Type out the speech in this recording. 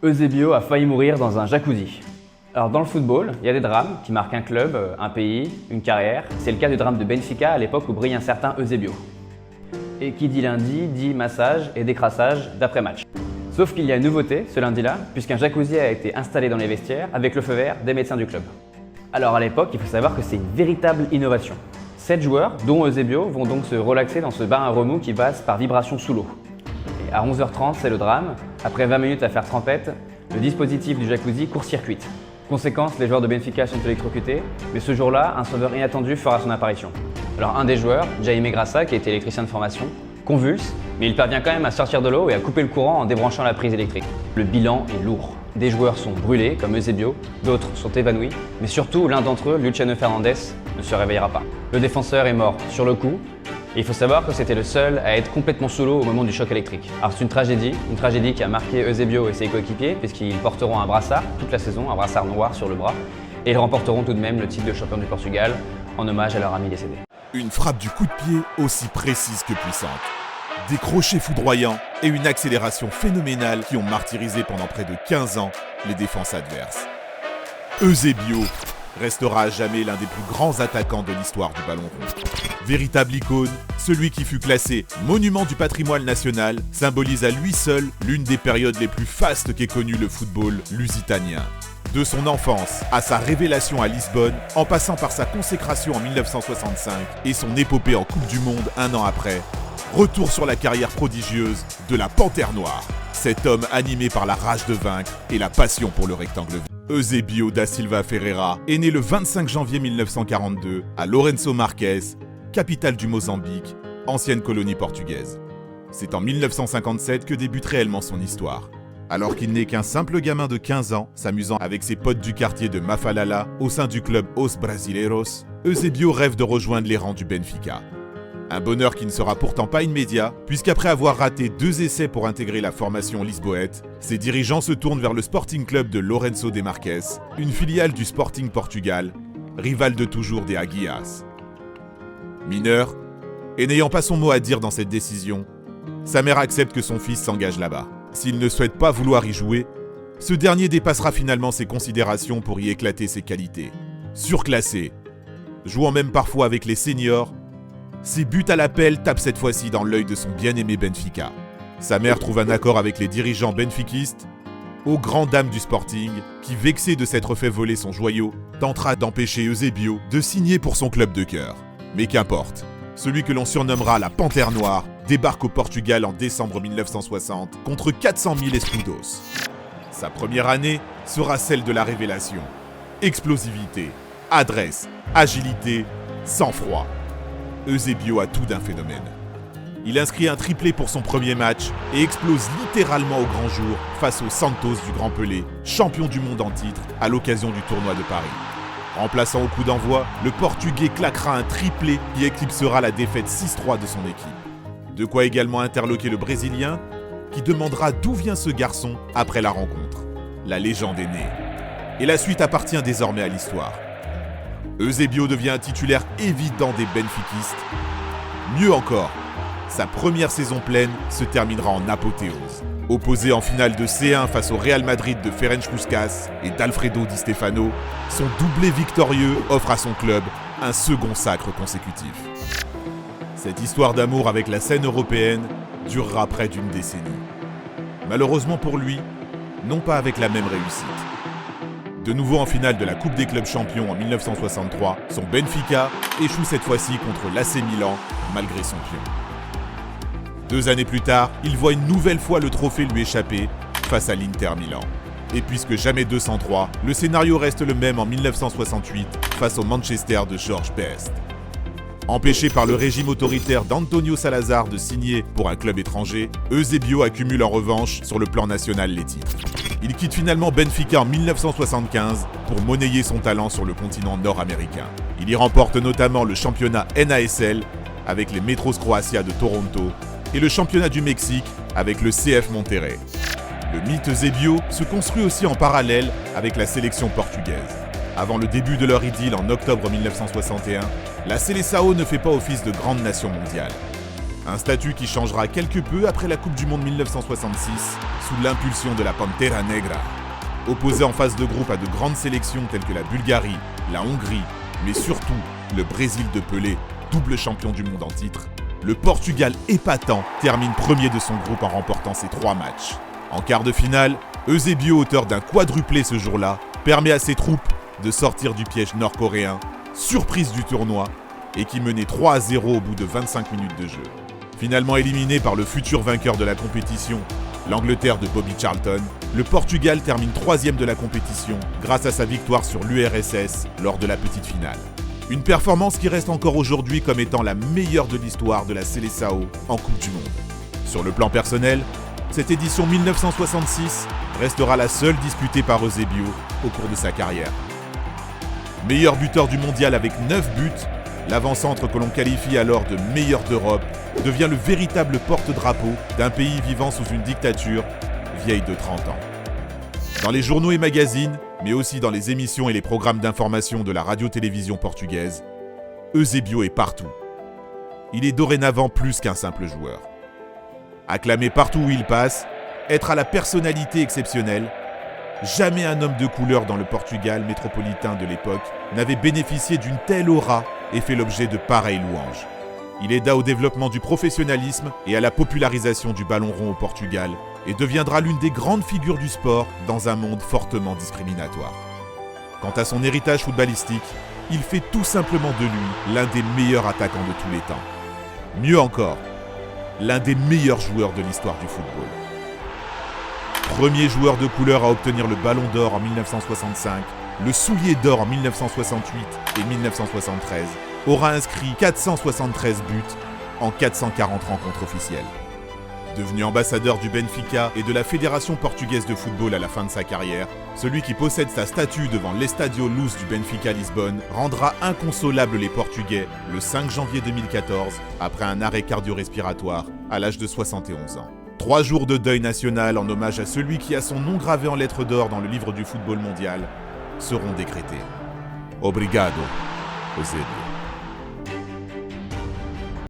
Eusebio a failli mourir dans un jacuzzi. Alors dans le football, il y a des drames qui marquent un club, un pays, une carrière. C'est le cas du drame de Benfica à l'époque où brille un certain Eusebio. Et qui dit lundi dit massage et décrassage d'après-match. Sauf qu'il y a une nouveauté ce lundi-là, puisqu'un jacuzzi a été installé dans les vestiaires avec le feu vert des médecins du club. Alors à l'époque, il faut savoir que c'est une véritable innovation. 7 joueurs, dont Eusebio, vont donc se relaxer dans ce bain à remous qui passe par vibration sous l'eau. Et à 11h30, c'est le drame. Après 20 minutes à faire trempette, le dispositif du jacuzzi court-circuite. Conséquence, les joueurs de Benfica sont électrocutés, mais ce jour-là, un sauveur inattendu fera son apparition. Alors un des joueurs, Jaime Graça, qui était électricien de formation, convulse, mais il parvient quand même à sortir de l'eau et à couper le courant en débranchant la prise électrique. Le bilan est lourd. Des joueurs sont brûlés, comme Eusebio, d'autres sont évanouis, mais surtout l'un d'entre eux, Luciano Fernandes, ne se réveillera pas. Le défenseur est mort sur le coup, et il faut savoir que c'était le seul à être complètement sous l'eau au moment du choc électrique. Alors c'est une tragédie qui a marqué Eusebio et ses coéquipiers, puisqu'ils porteront un brassard toute la saison, un brassard noir sur le bras, et ils remporteront tout de même le titre de champion du Portugal, en hommage à leur ami décédé. Une frappe du coup de pied aussi précise que puissante. Des crochets foudroyants et une accélération phénoménale qui ont martyrisé pendant près de 15 ans les défenses adverses. Eusebio restera à jamais l'un des plus grands attaquants de l'histoire du ballon rond. Véritable icône, celui qui fut classé monument du patrimoine national symbolise à lui seul l'une des périodes les plus fastes qu'ait connu le football lusitanien. De son enfance à sa révélation à Lisbonne, en passant par sa consécration en 1965 et son épopée en Coupe du Monde un an après, retour sur la carrière prodigieuse de la Panthère Noire. Cet homme animé par la rage de vaincre et la passion pour le rectangle vert. Eusebio da Silva Ferreira est né le 25 janvier 1942 à Lourenço Marques, capitale du Mozambique, ancienne colonie portugaise. C'est en 1957 que débute réellement son histoire. Alors qu'il n'est qu'un simple gamin de 15 ans, s'amusant avec ses potes du quartier de Mafalala au sein du club Os Brasileiros, Eusebio rêve de rejoindre les rangs du Benfica. Un bonheur qui ne sera pourtant pas immédiat, puisqu'après avoir raté 2 essais pour intégrer la formation lisboète, ses dirigeants se tournent vers le Sporting Club de Lourenço de Marques, une filiale du Sporting Portugal, rival de toujours des Águias. Mineur, et n'ayant pas son mot à dire dans cette décision, sa mère accepte que son fils s'engage là-bas. S'il ne souhaite pas vouloir y jouer, ce dernier dépassera finalement ses considérations pour y éclater ses qualités. Surclassé, jouant même parfois avec les seniors, ses buts à l'appel tapent cette fois-ci dans l'œil de son bien-aimé Benfica. Sa mère trouve un accord avec les dirigeants benfiquistes, aux grandes dames du Sporting, qui, vexé de s'être fait voler son joyau, tentera d'empêcher Eusebio de signer pour son club de cœur. Mais qu'importe, celui que l'on surnommera la Panthère Noire débarque au Portugal en décembre 1960 contre 400 000 escudos. Sa première année sera celle de la révélation. Explosivité, adresse, agilité, sang-froid. Eusebio a tout d'un phénomène. Il inscrit un triplé pour son premier match et explose littéralement au grand jour face aux Santos du Grand Pelé, champion du monde en titre à l'occasion du tournoi de Paris. Remplaçant au coup d'envoi, le Portugais claquera un triplé qui éclipsera la défaite 6-3 de son équipe. De quoi également interloquer le Brésilien, qui demandera d'où vient ce garçon après la rencontre. La légende est née. Et la suite appartient désormais à l'histoire. Eusebio devient un titulaire évident des benfiquistes. Mieux encore, sa première saison pleine se terminera en apothéose. Opposé en finale de C1 face au Real Madrid de Ferenc Puskás et d'Alfredo Di Stefano, son doublé victorieux offre à son club un second sacre consécutif. Cette histoire d'amour avec la scène européenne durera près d'une décennie. Malheureusement pour lui, non pas avec la même réussite. De nouveau en finale de la Coupe des clubs champions en 1963, son Benfica échoue cette fois-ci contre l'AC Milan malgré son pion. 2 années plus tard, il voit une nouvelle fois le trophée lui échapper face à l'Inter Milan. Et puisque jamais 203, le scénario reste le même en 1968 face au Manchester de George Best. Empêché par le régime autoritaire d'Antonio Salazar de signer pour un club étranger, Eusebio accumule en revanche sur le plan national les titres. Il quitte finalement Benfica en 1975 pour monnayer son talent sur le continent nord-américain. Il y remporte notamment le championnat NASL avec les Metros Croacia de Toronto et le championnat du Mexique avec le CF Monterrey. Le mythe Eusebio se construit aussi en parallèle avec la sélection portugaise. Avant le début de leur idylle en octobre 1961, la Seleção ne fait pas office de grande nation mondiale. Un statut qui changera quelque peu après la Coupe du Monde 1966, sous l'impulsion de la Pantera Negra. Opposé en phase de groupe à de grandes sélections telles que la Bulgarie, la Hongrie, mais surtout le Brésil de Pelé, double champion du monde en titre, le Portugal épatant termine premier de son groupe en remportant ses 3 matchs. En quart de finale, Eusebio, auteur d'un quadruplé ce jour-là, permet à ses troupes de sortir du piège nord-coréen, surprise du tournoi, et qui menait 3-0 au bout de 25 minutes de jeu. Finalement éliminé par le futur vainqueur de la compétition, l'Angleterre de Bobby Charlton, le Portugal termine 3e de la compétition grâce à sa victoire sur l'URSS lors de la petite finale. Une performance qui reste encore aujourd'hui comme étant la meilleure de l'histoire de la Seleção en Coupe du Monde. Sur le plan personnel, cette édition 1966 restera la seule disputée par Eusebio au cours de sa carrière. Meilleur buteur du mondial avec 9 buts, l'avant-centre que l'on qualifie alors de meilleur d'Europe devient le véritable porte-drapeau d'un pays vivant sous une dictature vieille de 30 ans. Dans les journaux et magazines, mais aussi dans les émissions et les programmes d'information de la radio-télévision portugaise, Eusebio est partout. Il est dorénavant plus qu'un simple joueur. Acclamé partout où il passe, être à la personnalité exceptionnelle, jamais un homme de couleur dans le Portugal métropolitain de l'époque n'avait bénéficié d'une telle aura et fait l'objet de pareilles louanges. Il aida au développement du professionnalisme et à la popularisation du ballon rond au Portugal et deviendra l'une des grandes figures du sport dans un monde fortement discriminatoire. Quant à son héritage footballistique, il fait tout simplement de lui l'un des meilleurs attaquants de tous les temps. Mieux encore, l'un des meilleurs joueurs de l'histoire du football. Premier joueur de couleur à obtenir le Ballon d'Or en 1965, le Soulier d'Or en 1968 et 1973, aura inscrit 473 buts en 440 rencontres officielles. Devenu ambassadeur du Benfica et de la Fédération portugaise de football à la fin de sa carrière, celui qui possède sa statue devant l'Estádio Luz du Benfica Lisbonne rendra inconsolables les Portugais le 5 janvier 2014 après un arrêt cardio-respiratoire à l'âge de 71 ans. 3 jours de deuil national en hommage à celui qui a son nom gravé en lettres d'or dans le livre du football mondial seront décrétés. Obrigado, Eusebio.